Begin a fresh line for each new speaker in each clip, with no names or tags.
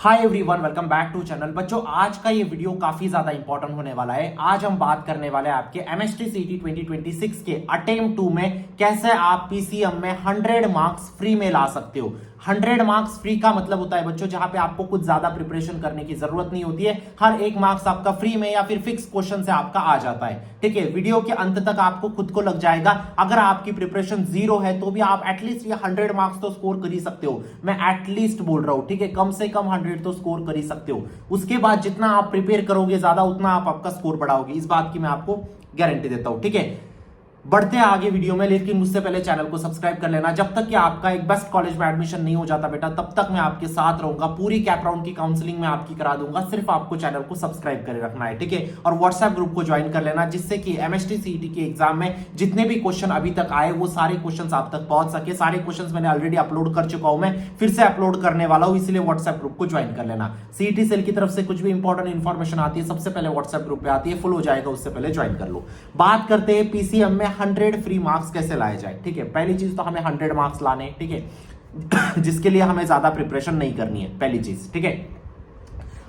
Hi everyone, welcome back to channel. बच्चों, आज का ये वीडियो काफी ज्यादा इंपॉर्टेंट होने वाला है। आज हम बात करने वाले हैं आपके एमएसटी सीटी 2026 के अटेम्प्ट 2 में कैसे आप पीसीएम में 100 मार्क्स फ्री में ला सकते हो। 100 मार्क्स फ्री का मतलब होता है बच्चों जहां पे आपको कुछ ज्यादा प्रिपरेशन करने की जरूरत नहीं होती है। हर एक मार्क्स आपका फ्री में या फिर फिक्स क्वेश्चन से आपका आ जाता है। ठीक है, वीडियो के अंत तक आपको खुद को लग जाएगा। अगर आपकी प्रिपरेशन जीरो है तो भी आप एटलीस्ट ये 100 मार्क्स तो स्कोर कर ही सकते हो। मैं एटलीस्ट बोल रहा हूं, ठीक है, कम से कम 100 तो स्कोर कर ही सकते हो। उसके बाद जितना आप प्रिपेयर करोगे ज्यादा उतना आप आपका स्कोर बढ़ाओगे, इस बात की मैं आपको गारंटी देता हूं। ठीक है, बढ़ते हैं आगे वीडियो में, लेकिन मुझसे पहले चैनल को सब्सक्राइब कर लेना। जब तक कि आपका एक बेस्ट कॉलेज में एडमिशन नहीं हो जाता बेटा, तब तक मैं आपके साथ रहूंगा। पूरी कैप राउंड की काउंसलिंग में आपकी करा दूंगा। सिर्फ आपको चैनल को सब्सक्राइब कर रखना है, ठीक है। और व्हाट्सएप ग्रुप को ज्वाइन कर लेना, जिससे कि एमएसटी सीईटी के एग्जाम में जितने भी क्वेश्चन अभी तक आए वो सारे क्वेश्चन आप तक पहुंच सके। सारे क्वेश्चन मैंने ऑलरेडी अपलोड कर चुका हूं, मैं फिर से अपलोड करने वाला हूं, इसलिए व्हाट्सएप ग्रुप को ज्वाइन कर लेना। सीईटी सेल की तरफ से कुछ भी इंपॉर्टेंट इंफॉर्मेशन आती है सबसे पहले व्हाट्सएप ग्रुप पे आती है, फुल हो जाएगा, उससे पहले ज्वाइन कर लो। बात करते हैं पीसीएम में 100 फ्री मार्क्स कैसे लाए जाए। ठीक है, पहली चीज तो हमें 100 मार्क्स लाने हैं, ठीक है, जिसके लिए हमें ज्यादा प्रिपरेशन नहीं करनी है, पहली चीज। ठीक है,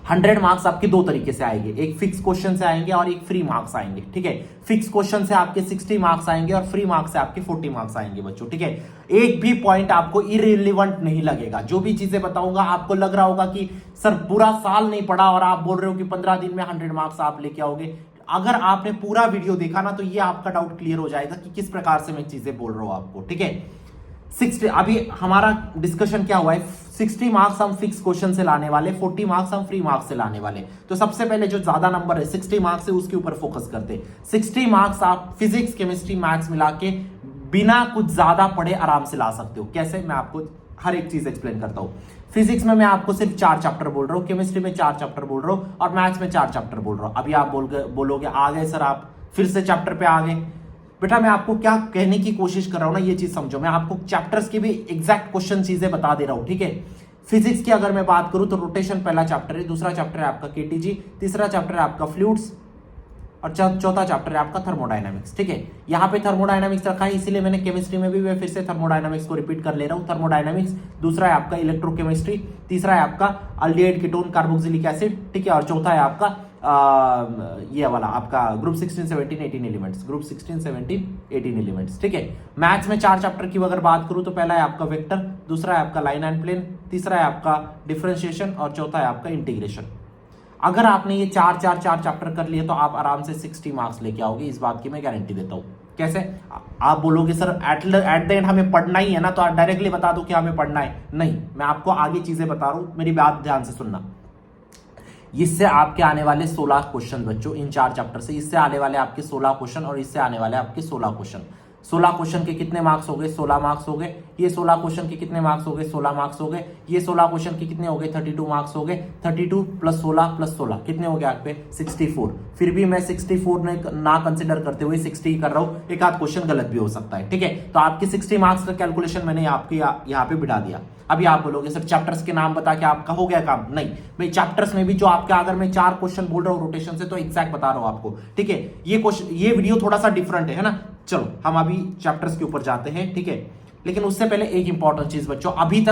100 मार्क्स आपके दो तरीके से आएंगे, एक फिक्स क्वेश्चन से आएंगे और एक फ्री मार्क्स आएंगे। ठीक है, फिक्स क्वेश्चन से आपके 60 मार्क्स आएंगे और फ्री मार्क्स से आपके 40 मार्क्स आएंगे बच्चों। ठीक है, एक भी पॉइंट आपको इररिलेवेंट नहीं लगेगा। जो भी चीजें बताऊंगा आपको लग रहा होगा कि सर पूरा साल नहीं पढ़ा और आप बोल रहे हो कि 15 दिन में 100 मार्क्स आप लेके आओगे। अगर आपने पूरा वीडियो देखा ना तो ये आपका डाउट क्लियर हो जाएगा कि किस प्रकार से मैं चीजें बोल रहा हूं आपको। ठीक है, 60 अभी हमारा डिस्कशन क्या हुआ है, 60 मार्क्स हम फिक्स क्वेश्चन से लाने वाले, 40 मार्क्स हम फ्री मार्क्स से लाने वाले। तो सबसे पहले जो ज्यादा नंबर है 60 मार्क्स है उसके ऊपर फोकस करते। 60 मार्क्स आप फिजिक्स केमिस्ट्री मैथ्स मिला के बिना कुछ ज्यादा पढ़े आराम से ला सकते हो। कैसे, मैं आपको हर एक चीज एक्सप्लेन करता हूं। फिजिक्स में मैं आपको सिर्फ 4 चैप्टर बोल रहा हूं, केमिस्ट्री में 4 चैप्टर बोल रहा हूं और मैथ्स में 4 चैप्टर बोल रहा हूं। अभी आप बोलोगे आ गए सर, आप फिर से चैप्टर पे आ गए। बेटा मैं आपको क्या कहने की कोशिश कर रहा हूं ना, ये चीज समझो। मैं आपको चैप्टर्स की भी एग्जैक्ट क्वेश्चन चीजें बता दे रहा हूं। ठीक है, फिजिक्स की अगर मैं बात करूं तो रोटेशन पहला चैप्टर है, दूसरा चैप्टर है आपका केटीजी, तीसरा चैप्टर है आपका फ्लूइड्स और चौथा चैप्टर है आपका थर्मोडायनामिक्स। ठीक है, यहां पे थर्मोडायनामिक्स रखा है, इसीलिए मैंने केमिस्ट्री में भी मैं फिर से थर्मोडायनामिक्स को रिपीट कर ले रहा हूं। थर्मोडायनामिक्स, दूसरा है आपका इलेक्ट्रोकेमिस्ट्री, तीसरा है आपका अल्डिहाइड कीटोन कार्बोक्सिलिक एसिड, ठीक है, और चौथा है आपका ये वाला आपका ग्रुप 16 17 18 एलिमेंट्स, ग्रुप 16 17 18 एलिमेंट्स। ठीक है, मैथ्स में 4 चैप्टर की अगर बात करूं तो पहला है आपका वेक्टर, दूसरा है आपका लाइन एंड प्लेन, तीसरा है आपका डिफरेंशिएशन और चौथा है आपका इंटीग्रेशन। अगर आपने ये चार चैप्टर कर लिए तो आप आराम से 60 मार्क्स लेके आओगे, इस बात की मैं गारंटी देता हूं। कैसे, आप बोलोगे सर एट द एंड हमें पढ़ना ही है ना, तो आप डायरेक्टली बता दो कि हमें पढ़ना है। नहीं, मैं आपको आगे चीजें बता रहा हूं, मेरी बात ध्यान से सुनना। इससे आपके आने वाले 16 क्वेश्चन बच्चों, इन 4 चैप्टर से इससे आने वाले आपके 16 क्वेश्चन और इससे आने वाले आपके 16 क्वेश्चन। 16 क्वेश्चन के कितने मार्क्स हो गए, 16 मार्क्स हो गए। ये 16 क्वेश्चन के कितने मार्क्स हो गए, 16 मार्क्स हो गए। ये 16 क्वेश्चन के कितने हो गए, 32 मार्क्स हो गए। 32 प्लस 16 कितने हो गए आपके, 64। फिर भी मैं 64 ने ना कंसिडर करते हुए 60 कर रहा हूं, एक आध क्वेश्चन गलत भी हो सकता है। ठीक है, तो आपके 60 मार्क्स का कैलकुलेशन मैंने आपके यहाँ पे बिठा दिया। अभी आप बोलोगे सर चैप्टर्स के नाम बता के आपका हो गया काम। नहीं, मैं चैप्टर्स में भी जो आपका, अगर मैं 4 क्वेश्चन बोल रहा हूं रोटेशन से तो एग्जैक्ट बता रहा हूं आपको। ठीक है, ये क्वेश्चन, ये वीडियो थोड़ा सा डिफरेंट है ना। चलो हम अभी चैप्टर्स के ऊपर जाते हैं। ठीक है, लेकिन उससे पहले एक इंपॉर्टेंट चीज बच्चों, अभी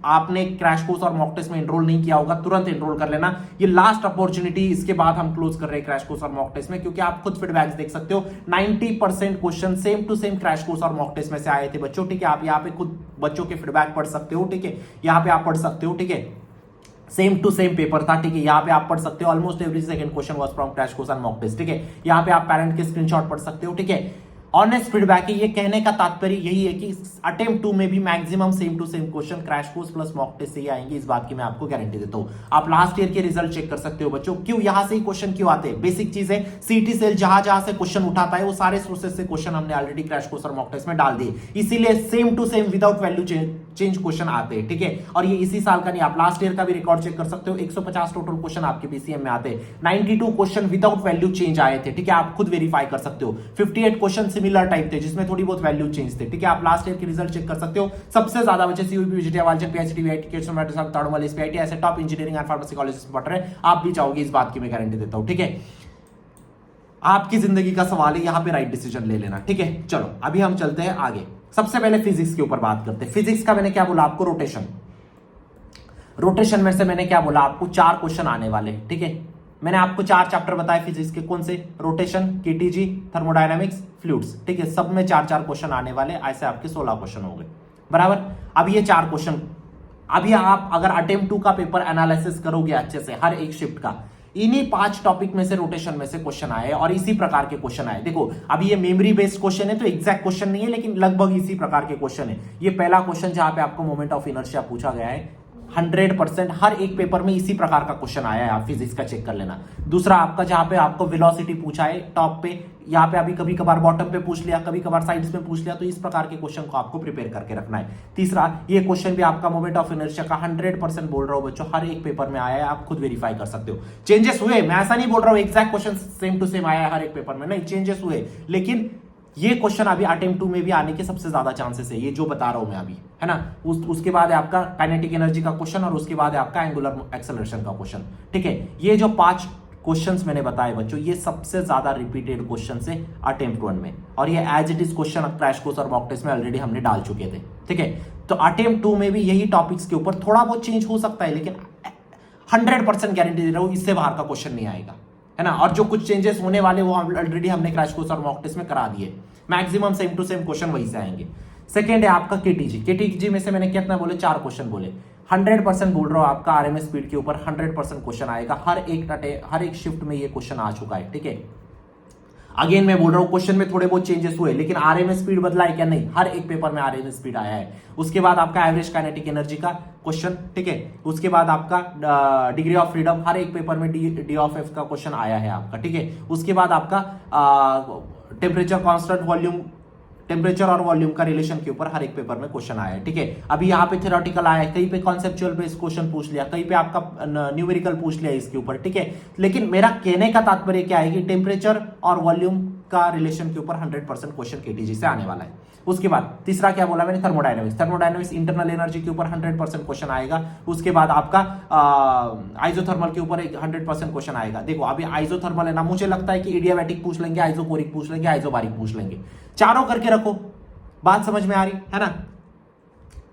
आपने क्रैश कोर्स और मॉक टेस्ट में एनरोल नहीं किया होगा, तुरंत एनरोल कर लेना। ये लास्ट अपॉर्चुनिटी, इसके बाद हम क्लोज कर रहे हैं क्रैश कोर्स और मॉक टेस्ट में, क्योंकि आप खुद फीडबैक्स देख सकते हो 90% question same to same crash course और मॉक टेस्ट में से आए थे बच्चों। ठीक है, आप यहाँ पे खुद बच्चों के फीडबैक पढ़ सकते हो। ठीक है, यहाँ पे आप पढ़ सकते हो। ठीक है, सेम टू सेम पेपर था। ठीक है, यहाँ पे आप पढ़ सकते हो almost every second question was from crash course and mock test. ठीक है, यहाँ पे आप पेरेंट के स्क्रीनशॉट पढ़ सकते हो। ठीक है, ऑनेस्ट फीडबैक है, ये कहने का तात्पर्य यही है कि अटेम्प्ट 2 में भी maximum same to same question crash course plus mock test से ही आएंगे, इस बात की मैं आपको गारंटी देता हूं। आप लास्ट ईयर के रिजल्ट चेक कर सकते हो बच्चों, क्यों यहां से ही क्वेश्चन क्यों आते हैं। बेसिक चीज है, सीटी सेल जहां से क्वेश्चन उठाता है वो सारे सोर्सेस से क्वेश्चन हमने ऑलरेडी क्रैश कोर्स और मॉक टेस्ट में डाल दिए, इसीलिए same to same without value change question आते हैं। ठीक है, और ये इसी साल का नहीं, आप लास्ट ईयर का भी रिकॉर्ड चेक कर सकते हो। 150 टोटल क्वेश्चन आपके पीसीएम में आते हैं, 92 क्वेश्चन विदाउट वैल्यू चेंज आए थे। ठीक है, आप खुद वेरीफाई कर सकते हो। 58 क्वेश्चन सिमिलर टाइप थे जिसमें थोड़ी बहुत वैल्यू चेंज थे। ठीक है, आप लास्ट ईयर के रिजल्ट चेक कर सकते हो। सबसे ज्यादा बच्चे सीयूबी, विजिटिया, Walchand, PhD, VIT, Keshav medical, Tadomal, SPIT, ऐसे top engineering and pharmacy colleges में पढ़ रहे हैं। आप भी चाहोगे, इस बात की मैं गारंटी देता हूं। ठीक है, आपकी जिंदगी का सवाल है, यहां पे राइट डिसीजन ले लेना। ठीक है, चलो अभी हम चलते हैं आगे। सबसे पहले फिजिक्स के ऊपर बात करते हैं। फिजिक्स का मैंने क्या बोला आपको, रोटेशन। रोटेशन में से मैंने क्या बोला आपको, 4 क्वेश्चन आने वाले हैं, ठीक है। मैंने आपको 4 चैप्टर बताए फिजिक्स के, कौन से, रोटेशन, केटीजी, थर्मोडायनामिक्स, फ्लूइड्स, ठीक है। सब में 4-4 क्वेश्चन आने वाले, ऐसे आपके 16 क्वेश्चन हो गए, बराबर। अब ये 4 क्वेश्चन, अभी आप अगर अटेम्प्ट 2 का पेपर एनालिसिस करोगे अच्छे से हर एक शिफ्ट का, इन्हीं 5 टॉपिक में से, रोटेशन में से क्वेश्चन आए और इसी प्रकार के क्वेश्चन आए। देखो अभी ये मेमोरी बेस्ड क्वेश्चन है तो एग्जैक्ट क्वेश्चन नहीं है, लेकिन लगभग इसी प्रकार के क्वेश्चन है। ये पहला क्वेश्चन जहां पे आपको मोमेंट ऑफ इनर्शिया पूछा गया है, 100% हर एक पेपर में इसी प्रकार का क्वेश्चन आया है, आप फिजिक्स का चेक कर लेना। दूसरा आपका जहां पे आपको वेलोसिटी पूछा है टॉप पे, यहाँ पे अभी कभी कभार बॉटम पे पूछ लिया, कभी कभार साइड्स में पूछ लिया, तो इस प्रकार के क्वेश्चन को आपको प्रिपेयर करके रखना है। तीसरा ये क्वेश्चन भी आपका मोमेंट ऑफ इनर्शिया का 100% बोल रहा हूं बच्चों, हर एक पेपर में आया है, आप खुद वेरीफाई कर सकते हो। चेंजेस हुए, मैं ऐसा नहीं बोल रहा हूं exact question same to same आया है हर एक पेपर में, नहीं, चेंजेस हुए, लेकिन ये क्वेश्चन अभी अटेम्प्ट 2 में भी आने के सबसे ज्यादा चांसेस है, ये जो बता रहा हूं मैं अभी, है ना। उसके बाद है आपका काइनेटिक एनर्जी का क्वेश्चन और उसके बाद है आपका एंगुलर एक्सेलरेशन का क्वेश्चन, ठीक है। ये जो 5 क्वेश्चंस मैंने बताए बच्चों, ये सबसे ज्यादा रिपीटेड क्वेश्चन है अटेम्प्ट 1 में, और ये as it is question crash course और मॉक टेस्ट में ऑलरेडी हमने डाल चुके थे, ठीक है। तो अटेम्प्ट 2 में भी यही टॉपिक्स के ऊपर थोड़ा बहुत चेंज हो सकता है, लेकिन 100% गारंटी दे रहा हूं इससे बाहर का क्वेश्चन नहीं आएगा, है ना। और जो कुछ चेंजेस होने वाले वो ऑलरेडी हमने क्रैश कोर्स और मॉक टेस्ट में करा दिए, maximum same to same question वहीं से आएंगे। सेकंड है आपका केटीजी में से मैंने कितना बोले, 4 क्वेश्चन बोले, 100% बोल रहा हूं आपका आरएमएस स्पीड के ऊपर 100% क्वेश्चन आएगा, हर एक शिफ्ट में ये क्वेश्चन आ चुका है, ठीक है। अगेन मैं बोल रहा हूं क्वेश्चन में थोड़े बहुत चेंजेस हुए, लेकिन आरएमएस स्पीड बदला है क्या, नहीं, हर एक पेपर में आरएमएस स्पीड आया है। उसके बाद आपका एवरेज काइनेटिक एनर्जी का क्वेश्चन, ठीक है। उसके बाद आपका डिग्री ऑफ फ्रीडम, हर एक पेपर में डी ऑफ एफ का क्वेश्चन आया है आपका, ठीक है। उसके बाद आपका टेम्परेचर कांस्टेंट, वॉल्यूम, टेम्परेचर और वॉल्यूम का रिलेशन के ऊपर हर एक पेपर में क्वेश्चन आया है, ठीक है। अभी यहाँ पे थ्योरेटिकल आया है, कहीं पे कॉन्सेप्चुअल बेस्ड क्वेश्चन पूछ लिया, कहीं पे आपका न्यूमेरिकल पूछ लिया इसके ऊपर, ठीक है। लेकिन मेरा कहने का तात्पर्य क्या है कि टेम्परेचर और वॉल्यूम का रिलेशन के ऊपर 100% क्वेश्चन केटीजी से आने वाला है। उसके बाद तीसरा क्या बोला मैंने, थर्मोडायनामिक्स इंटरनल एनर्जी के ऊपर 100% क्वेश्चन आएगा। उसके बाद आपका आइसोथर्मल के ऊपर 100% क्वेश्चन आएगा। देखो अभी आइसोथर्मल है ना, मुझे लगता है कि इडियाबैटिक पूछ लेंगे, आइसोकोरिक पूछ लेंगे, आइसोबारिक पूछ लेंगे, चारों करके रखो, बात समझ में आ रही है ना।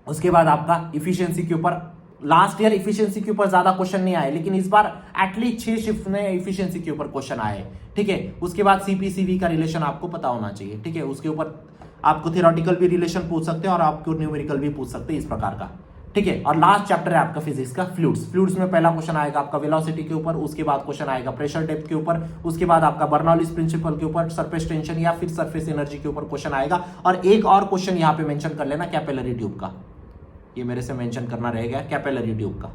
उसके बाद आपका इफिशियंसी के ऊपर, लास्ट ईयर इफिशियंसी के ऊपर ज्यादा क्वेश्चन नहीं आए, लेकिन इस बार एटलीस्ट 6 शिफ्ट में इफिशियंसी के ऊपर क्वेश्चन आए, ठीक है। उसके बाद सीपीसीवी का रिलेशन आपको पता होना चाहिए, ठीक है। उसके ऊपर आपको थियोरेटिकल भी रिलेशन पूछ सकते हैं और आपको न्यूमेरिकल भी पूछ सकते हैं, इस प्रकार का, ठीक है। और लास्ट चैप्टर है आपका फिजिक्स का फ्लूइड्स में पहला क्वेश्चन आएगा आपका वेलोसिटी के ऊपर, उसके बाद क्वेश्चन आएगा प्रेशर डेप्थ के ऊपर, उसके बाद आपका बर्नौलीज प्रिंसिपल के ऊपर, सरफेस टेंशन या फिर सरफेस एनर्जी के ऊपर क्वेश्चन आएगा। और एक और क्वेश्चन यहाँ पे मेंशन कर लेना, कैपिलरी ट्यूब का, ये मेरे से मेंशन करना रहेगा, कैपिलरी ट्यूब का।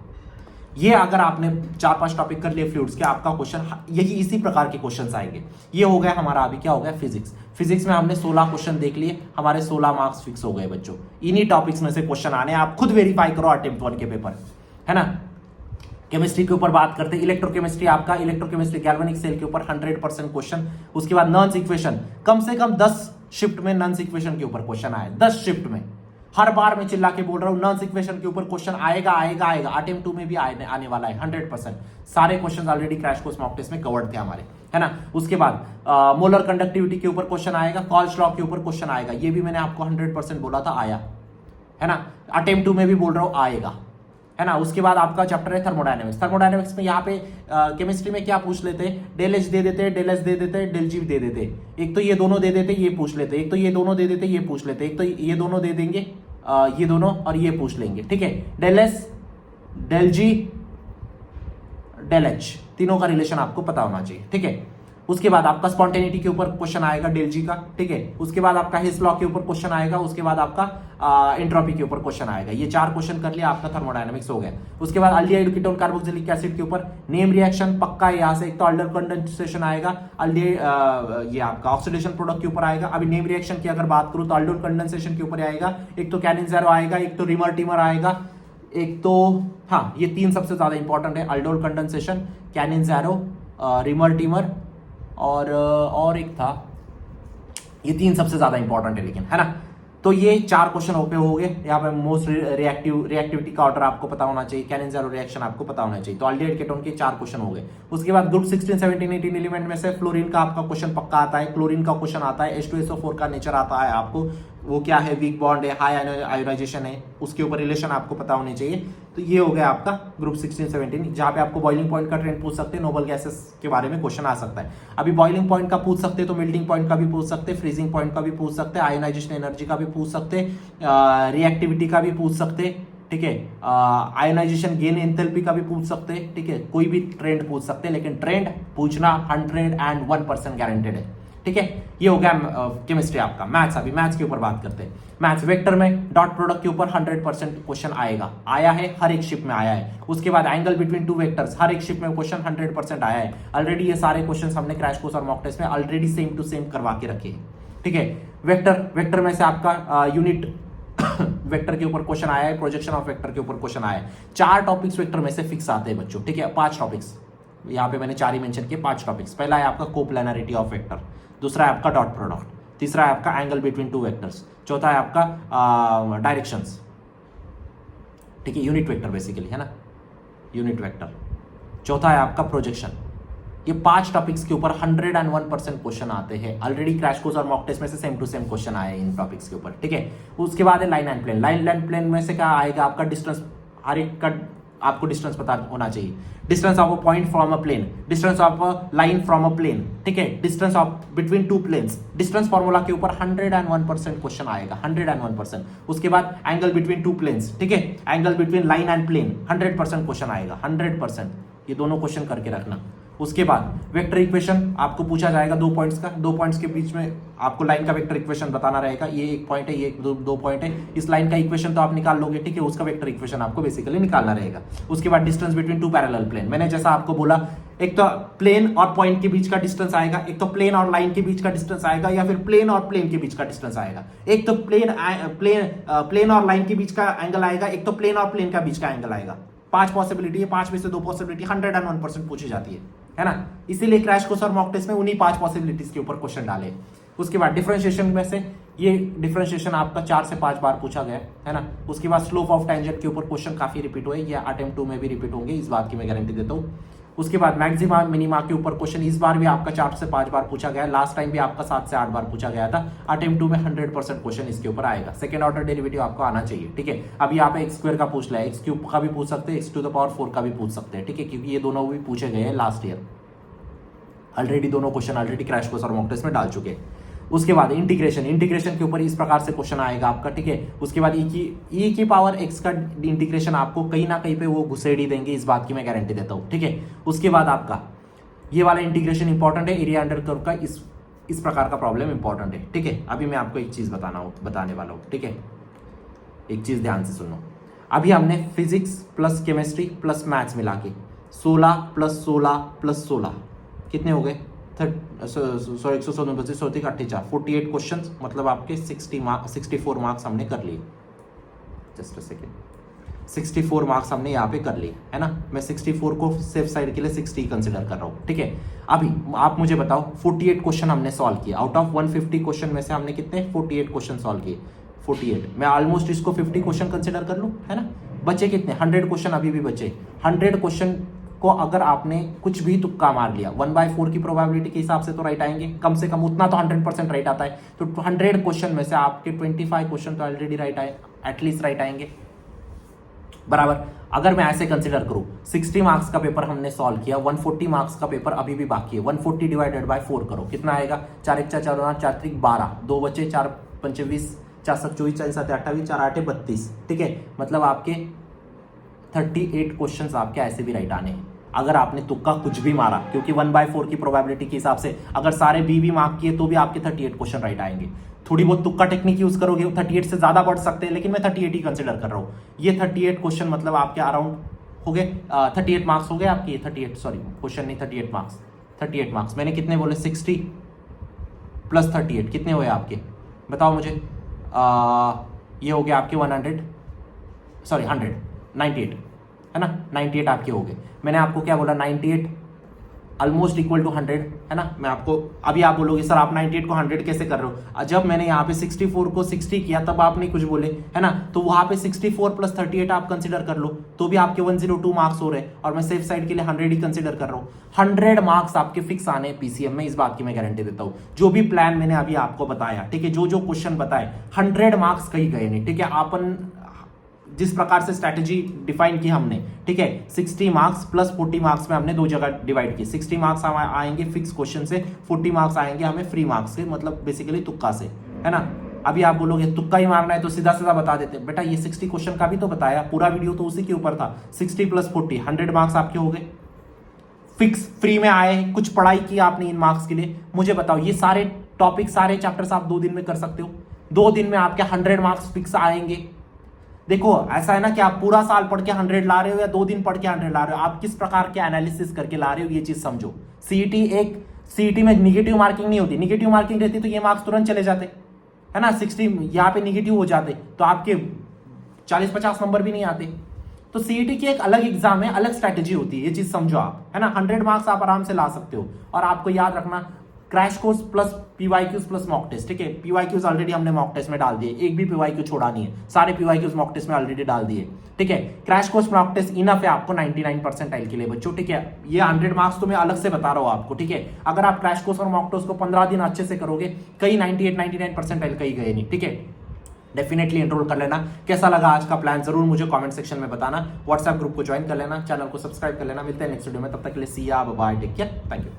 ये अगर आपने 4-5 टॉपिक कर लिए फ्लूइड्स के, आपका क्वेश्चन यही इसी प्रकार के क्वेश्चंस आएंगे। ये हो गया हमारा, अभी क्या हो गया, फिजिक्स में हमने 16 क्वेश्चन देख लिए, हमारे 16 मार्क्स फिक्स हो गए बच्चों। इन्हीं टॉपिक्स में से क्वेश्चन आने, आप खुद वेरीफाई करो अटेम्प्ट 1 के पेपर, है ना। केमिस्ट्री के ऊपर बात करते हैं, इलेक्ट्रोकेमिस्ट्री आपका, इलेक्ट्रोकेमिस्ट्री गैल्वेनिक सेल के ऊपर 100% क्वेश्चन। उसके बाद नॉन्स इक्वेशन, कम से कम 10 शिफ्ट में नॉन्स इक्वेशन के ऊपर क्वेश्चन आए, 10 शिफ्ट में। हर बार मैं चिल्ला के बोल रहा हूं नॉन्स इक्वेशन के ऊपर क्वेश्चन आएगा। अटेम्प्ट 2 में भी आने वाला है 100%। सारे question already crash course mock test में कवर्ड थे हमारे, है ना। उसके बाद मोलर कंडक्टिविटी के ऊपर क्वेश्चन आएगा, कॉल्स लॉ के ऊपर क्वेश्चन आएगा, ये भी मैंने आपको 100% बोला था, आया, है ना। अटेम्प्ट 2 में भी बोल रहा हूं आएगा, है ना। उसके बाद आपका चैप्टर है थर्मोडायनेमिक्स में यहाँ पे केमिस्ट्री में क्या पूछ लेते हैं, डेल एच दे देते, डेल एस दे देते, डेल जी दे देते। एक तो ये दोनों दे देते, ये पूछ लेते, एक तो ये दोनों दे देते, ये पूछ लेते, एक तो ये दोनों दे देंगे, ये दोनों, और ये पूछ लेंगे, ठीक है। डेल एस, डेल जी, डेल एच, तीनों का रिलेशन आपको पता होना चाहिए, ठीक है। उसके बाद आपका स्पॉन्टेनिटी के ऊपर क्वेश्चन आएगा डेल जी का, ठीक है। उसके बाद आपका हिस लॉ के ऊपर क्वेश्चन आएगा, उसके बाद आपका एंट्रोपी के ऊपर क्वेश्चन आएगा। ये 4 क्वेश्चन कर लिया, आपका थर्मोडायनामिक्स हो गया। उसके बाद अल्डिहाइड कीटोन कार्बोक्सिलिक एसिड के ऊपर नेम रिएक्शन पक्का है, यहां से एक तो अल्डर कंडेंसेशन आएगा, ये आपका ऑक्सीडेशन प्रोडक्ट के ऊपर आएगा। अभी नेम रिएक्शन की अगर बात करूं तो अल्डोल कंडेंसेशन के ऊपर आएगा, एक तो कैनिन-ज़ेरो आएगा, एक तो रिमर टीमर आएगा, एक तो, हाँ, ये 3 सबसे ज्यादा इंपॉर्टेंट है, अल्डोल कंडेंसेशन, कैनिन-ज़ेरो, रिमर टीमर और एक था, ये 3 सबसे ज्यादा इंपॉर्टेंट है, लेकिन, है ना। तो ये 4 क्वेश्चन ओपे हो गए। यहाँ पे मोस्ट रिएक्टिविटी का ऑर्डर आपको पता होना चाहिए, कैनिन-ज़ेरो रिएक्शन आपको पता होना चाहिए। तो अल्डिहाइड कीटोन के 4 क्वेश्चन हो गए। उसके बाद ग्रुप 16, 17, 18 एलिमेंट में से फ्लोरीन का आपका क्वेश्चन पक्का आता है, क्लोरीन का क्वेश्चन आता है, H2SO4 का नेचर आता है आपको, वो क्या है, वीक बॉन्ड है, हाई आयोनाइजेशन है, उसके ऊपर रिलेशन आपको पता होने चाहिए। तो ये हो गया आपका ग्रुप 16-17, जहां पे आपको बॉइलिंग पॉइंट का ट्रेंड पूछ सकते हैं, नोबल गैसेस के बारे में क्वेश्चन आ सकता है। अभी बॉइलिंग पॉइंट का पूछ सकते हैं तो मेल्टिंग पॉइंट का भी पूछ सकते हैं, फ्रीजिंग पॉइंट का भी पूछ सकते हैं, आयोनाइजेशन एनर्जी का भी पूछ सकते हैं, रिएक्टिविटी का भी पूछ सकते हैं, ठीक है, आयोनाइजेशन गेन एंथैल्पी का भी पूछ सकते हैं, ठीक है, कोई भी ट्रेंड पूछ सकते हैं, लेकिन ट्रेंड पूछना 101% गारंटेड है, ठीक है। ये हो गया केमिस्ट्री आपका। मैथ्स, अभी मैथ्स के ऊपर बात करते हैं। मैथ्स वेक्टर में डॉट प्रोडक्ट के ऊपर 100% क्वेश्चन आएगा, आया है, हर एक शिप में आया है। उसके बाद एंगल बिटवीन टू वेक्टर्स, हर एक शिप में क्वेश्चन 100% आया है। ऑलरेडी ये सारे क्वेश्चन हमने क्रैश कोर्स और मॉक टेस्ट में ऑलरेडी सेम टू सेम करवा के रखे हैं, ठीक है। वेक्टर में से आपका यूनिट वेक्टर के ऊपर क्वेश्चन आया है, प्रोजेक्शन ऑफ वेक्टर के ऊपर क्वेश्चन आया है। 4 टॉपिक्स वेक्टर में से फिक्स आते हैं बच्चों, ठीक है। 5 टॉपिक्स यहाँ पे मैंने 4 ही मेंशन किए, 5 टॉपिक्स। पहला है आपका कोप्लानरिटी ऑफ वेक्टर, दूसरा है आपका डॉट प्रोडक्ट, तीसरा है आपका एंगल बिटवीन टू वेक्टर्स, चौथा है आपका डायरेक्शंस, ठीक है, यूनिट वेक्टर बेसिकली, है ना, यूनिट वेक्टर। चौथा है आपका प्रोजेक्शन। ये 5 टॉपिक्स के ऊपर 101% क्वेश्चन आते हैं। ऑलरेडी क्रैश कोर्स और मॉक टेस्ट में से सेम टू सेम क्वेश्चन आए इन टॉपिक्स के ऊपर, ठीक है। उसके बाद है line and plane. Line and plane में से क्या आएगा आपका डिस्टेंस, हर एक का आपको डिस्टेंस पता होना चाहिए। Distance of a point from a plane, distance of a line from a plane, ठीक है, distance of between two planes. Distance formula के ऊपर 101% क्वेश्चन आएगा, 101%। उसके बाद एंगल बिटवीन टू प्लेन्स, ठीक है, angle between line and plane, 100% question आएगा, 100%। ये दोनों क्वेश्चन करके रखना। उसके बाद वेक्टर इक्वेशन आपको पूछा जाएगा 2 पॉइंट्स का, 2 पॉइंट्स के बीच में आपको लाइन का वेक्टर इक्वेशन बताना रहेगा। ये एक पॉइंट है, ये दो पॉइंट है, इस लाइन का इक्वेशन तो आप निकाल लोगे, ठीक है, उसका वेक्टर इक्वेशन आपको बेसिकली निकालना रहेगा। उसके बाद डिस्टेंस बिटवीन 2 पैरेलल प्लेन, मैंने जैसा आपको बोला, एक तो प्लेन और पॉइंट के बीच का डिस्टेंस आएगा, एक तो प्लेन और लाइन के बीच का डिस्टेंस आएगा, या फिर प्लेन और प्लेन के बीच का डिस्टेंस आएगा। एक तो प्लेन और लाइन के बीच का एंगल आएगा, एक तो प्लेन और प्लेन का बीच का एंगल आएगा। 5 पॉसिबिलिटी है, 5 में से 2 पॉसिबिलिटी 101% पूछी जाती है ना। इसीलिए क्रैश कोर्स और मॉक टेस्ट में उन्हीं 5 पॉसिबिलिटीज के ऊपर क्वेश्चन डाले। उसके बाद डिफरेंशिएशन में से ये डिफरेंशिएशन आपका 4 से 5 बार पूछा गया है ना। उसके बाद स्लोप ऑफ टेंजेंट के ऊपर क्वेश्चन काफी रिपीट हुए, ये अटेम्प्ट 2 में भी रिपीट होंगे, इस बात की मैं गारंटी देता हूँ। उसके बाद मैक्सिमा मिनिमा के ऊपर क्वेश्चन इस बार भी आपका 4 से 5 बार पूछा गया है, लास्ट टाइम भी आपका 7 से 8 बार पूछा गया था। अटेम्प्ट 2 में 100% क्वेश्चन इसके ऊपर आएगा। सेकंड ऑर्डर डेरिवेटिव आपको आना चाहिए, ठीक है। अभी आप एक्स स्क्वायर का पूछ लिया, एक्स क्यूब का भी पूछ सकते हैं, x⁴ का भी पूछ सकते हैं, ठीक है, क्योंकि ये दोनों भी पूछे गए हैं लास्ट ईयर। ऑलरेडी दोनों क्वेश्चन ऑलरेडी क्रैश कोर्स और मॉक टेस्ट में डाल चुके हैं। उसके बाद इंटीग्रेशन के ऊपर इस प्रकार से क्वेश्चन आएगा आपका, ठीक है। उसके बाद e की पावर x का इंटीग्रेशन आपको कहीं ना कहीं पे वो घुसेड़ी देंगे, इस बात की मैं गारंटी देता हूँ, ठीक है। उसके बाद आपका ये वाला इंटीग्रेशन इंपॉर्टेंट है, एरिया अंडर कर्व का इस प्रकार का प्रॉब्लम इंपॉर्टेंट है, ठीक है। अभी मैं आपको एक चीज बताने वाला हूँ, ठीक है, एक चीज ध्यान से सुनो। अभी हमने physics plus chemistry plus maths मिला के 16 + 16 + 16 कितने हो गए? 48 क्वेश्चन, मतलब आपके 64 मार्क्स हमने कर लिए। जस्ट अ सेकेंड, 64 मार्क्स हमने यहाँ पे कर लिए, है ना। मैं 64 को सेफ साइड के लिए 60 कंसिडर कर रहा हूँ, ठीक है। अभी आप मुझे बताओ, 48 क्वेश्चन हमने सॉल्व किया। आउट ऑफ 150 क्वेश्चन में से हमने कितने 48 क्वेश्चन सॉल्व किए। 48 मैं ऑलमोस्ट इसको 50 क्वेश्चन कंसिडर कर लूँ, है ना। बचे कितने? 100 क्वेश्चन अभी भी बचे। 100 क्वेश्चन को अगर आपने कुछ भी तुक्का मार लिया, 1/4 की प्रोबेबिलिटी के हिसाब से तो राइट आएंगे, कम से कम उतना तो 100% राइट आता है। तो 100 क्वेश्चन में से आपके 25 क्वेश्चन तो ऑलरेडी राइट आए, एटलीस्ट राइट आएंगे, बराबर। अगर मैं ऐसे कंसिडर करूं, 60 मार्क्स का पेपर हमने सॉल्व किया, 140 मार्क्स का पेपर अभी भी बाकी है। 140 डिवाइडेड बाय 4 करो, कितना आएगा? 4 × 4 = 4 × 12, 2 बचे, 4 × 5 = 20, 4 × 7 = 24, 4 × 7 = 28, 4 × 8 = 32, ठीक है। मतलब आपके 38 क्वेश्चंस आपके ऐसे भी राइट आने हैं, अगर आपने तुक्का कुछ भी मारा, क्योंकि 1/4 की प्रोबेबिलिटी के हिसाब से अगर सारे बी मार्क किए तो भी आपके 38 क्वेश्चन राइट आएंगे। थोड़ी बहुत तुक्का टेक्निक यूज करोगे 38 से ज्यादा बढ़ सकते हैं, लेकिन मैं 38 ही कंसिडर कर रहा हूँ। ये 38 क्वेश्चन मतलब आपके अराउंड हो गए 38 मार्क्स हो गए आपके। 38 सॉरी क्वेश्चन नहीं, 38 मार्क्स। 38 मार्क्स मैंने कितने बोले? 60 + 38 कितने हुए आपके? बताओ मुझे। ये हो गया आपके 98, है ना। 98 आपके हो गए। मैंने आपको क्या बोला? 98 ऑलमोस्ट इक्वल टू 100, है ना। मैं आपको अभी आप बोलोगे सर आप 98 को 100 कैसे कर रहे हो? जब मैंने यहाँ पे 64 को 60 किया तब आप नहीं कुछ बोले, है ना। तो वहां पे 64 + 38 आप कंसिडर कर लो तो भी आपके 102 मार्क्स हो रहे हैं, और मैं सेफ साइड के लिए 100 ही कंसिडर कर रहा हूँ। 100 मार्क्स आपके फिक्स आने पीसीएम में, इस बात की मैं गारंटी देता हूँ। जो भी प्लान मैंने अभी आपको बताया, ठीक है, जो क्वेश्चन बताए, 100 मार्क्स कहीं गए नहीं, ठीक है। अपन जिस प्रकार से स्ट्रैटेजी डिफाइन की हमने, ठीक है, 60 मार्क्स प्लस 40 मार्क्स में हमने दो जगह डिवाइड की। 60 मार्क्स आएंगे फिक्स क्वेश्चन से, 40 मार्क्स आएंगे हमें फ्री मार्क्स से, मतलब बेसिकली तुक्का से, है ना। अभी आप बोलोगे तुक्का ही मारना है तो सीधा सीधा बता देते, बेटा ये 60 क्वेश्चन का भी तो बताया, पूरा वीडियो तो उसी के ऊपर था। 60 प्लस 40 100 मार्क्स आपके हो गए, फिक्स फ्री में आए। कुछ पढ़ाई की आपने इन मार्क्स के लिए, मुझे बताओ ये सारे टॉपिक सारे चैप्टर्स आप 2 दिन में कर सकते हो? 2 दिन में आपके 100 मार्क्स फिक्स आएंगे। देखो ऐसा है ना कि आप पूरा साल पढ़ के 100 ला रहे हो या 2 दिन पढ़ के 100 ला रहे हो, आप किस प्रकार के एनालिसिस करके ला रहे हो, ये चीज समझो। सीईटी में निगेटिव मार्किंग नहीं होती, निगेटिव मार्किंग रहती तो ये मार्क्स तुरंत चले जाते, है ना। 60 यहाँ पे निगेटिव हो जाते तो आपके 40-50 नंबर भी नहीं आते। तो सीईटी की एक अलग एग्जाम है, अलग स्ट्रैटेजी होती है, ये चीज समझो आप, है ना। 100 मार्क्स आप आराम से ला सकते हो। और आपको याद रखना, crash course plus PYQs plus mock test, ठीक है। पीवाईक्यूज ऑलरेडी हमने मॉक टेस्ट में डाल दिए, एक भी पीवाईक्यू छोड़ा नहीं है, सारे पीवाईक्यूज मॉक टेस्ट में ऑलरेडी डाल दिए, ठीक है। Crash course mock test enough है आपको 99 परसेंटाइल के लिए बच्चों, ठीक है। ये 100 मार्क्स तो मैं अलग से बता रहा हूं आपको, ठीक है। अगर आप क्रैश कोर्स और मॉक टेस्ट को 15 दिन अच्छे से करोगे, कई 98-99 परसेंटाइल कहीं गए नहीं, ठीक है। डेफिनेटली एनरोल कर लेना। कैसा लगा आज का प्लान जरूर मुझे कमेंट सेक्शन में बताना। व्हाट्सएप ग्रुप को ज्वाइन कर लेना, चैनल को सब्सक्राइब कर लेना। मिलते हैं नेक्स्ट वीडियो में, तब तक के लिए see ya bye, take care, thank you.